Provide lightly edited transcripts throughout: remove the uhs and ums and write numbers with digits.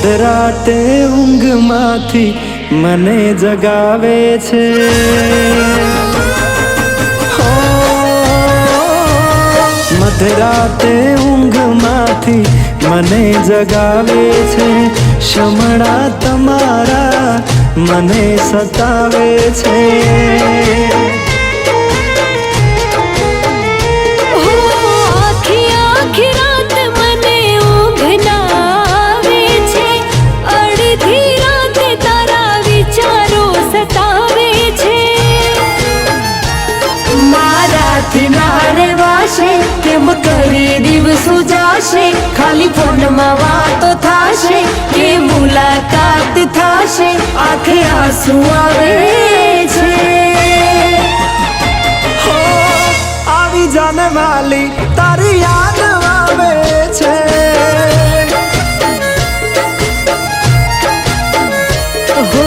મધરાતે ઊંઘમાંથી મને જગાવે છે. મધરાતે ઊંઘમાંથી મને જગાવે છે. શમણા તમારા મને સતાવે છે. કેમ કરી દિવસો જાશે, ખાલી ફોનમાં વાતો થાશે કે મુલાકાત થાશે, આંખે આંસુ આવે છે. હો આવી જાને વાલી તારી યાદ આવે છે. હો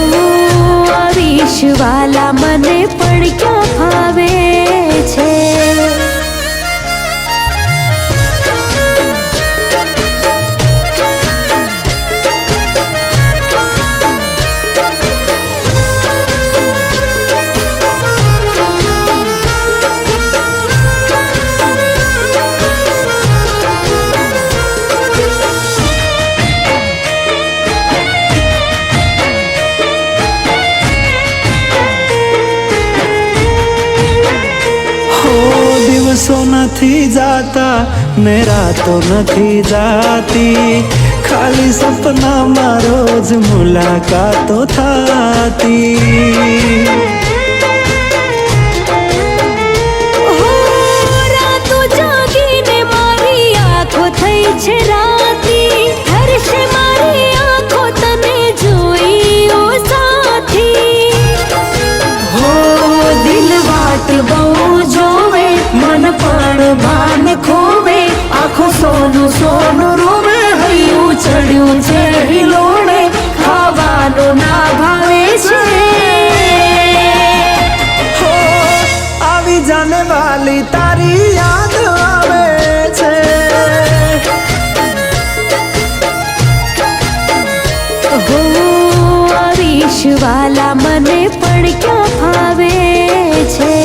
આવીશ વાલા મને પણ ક્યાં ફાવે છે. દિવસો નથી જાતા ને રાતો નથી જાતી, ખાલી સપનામાં રોજ મુલાકાતો થાતી. રાતો જાગીને મારી આંખો થઈ છે રાતી, હર્ષે મારી આંખો તને જોઈ ઓ સાથી. હો દિલ વાટ બહુ જોવે, મન પણ ભાન ખોવે, આંખો સોનું સોનું રોવે, હૈયું ચડ્યું છે હિલોડે, ખાવાનું ના ભાવે છે. હો આવી જાને વાલી તારી યાદ આવે છે. હો આવીશ વાલા મને પણ ક્યાં ફાવે છે.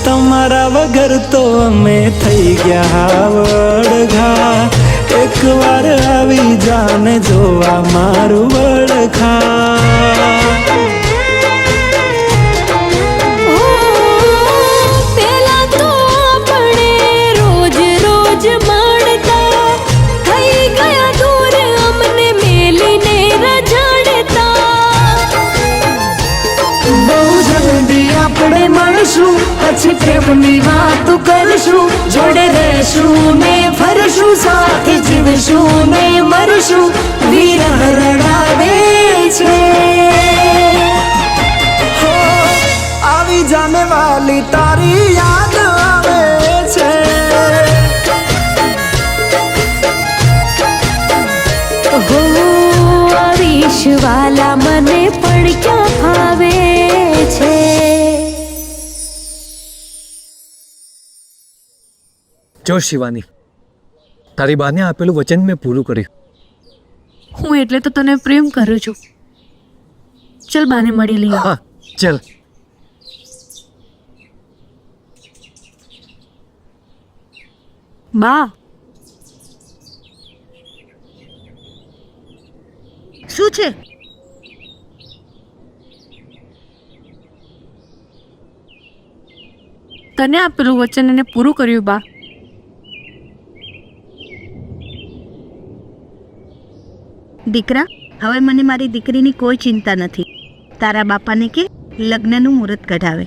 તમારા વગર તો અમે થઈ ગયા વડઘા, એકવાર આવી જાને જોવા મારું વડખા. પેલા તો આપણે રોજ રોજ મળતા, થઈ ગયા દૂર અમને મેલીને રઝળતા. બહુ જલ્દી આપણે મળશું, પછી પ્રેમની વાતો કરશું, જોડે રહેશું ને ફરશું, સાથે જીવશું ને મરશું, વિરહ રડાવે છે. હો આવી જાને વાલી તારી યાદ આવે છે. હો આવીશ વાલા મને પણ ક્યાં ફાવે છે. જો શિવાની, તારી બાને આપેલું વચન મેં પૂરું કર્યું. હું એટલે તો તને પ્રેમ કરું છું. ચલ બાને મળી લઈએ. હા ચલ. બા, શું છે? તને આપેલું વચન એને પૂરું કર્યું બા. દીકરા, હવે મને મારી દીકરીની કોઈ ચિંતા નથી. તારા બાપાને કે લગ્નનું મુહૂર્ત કઢાવે.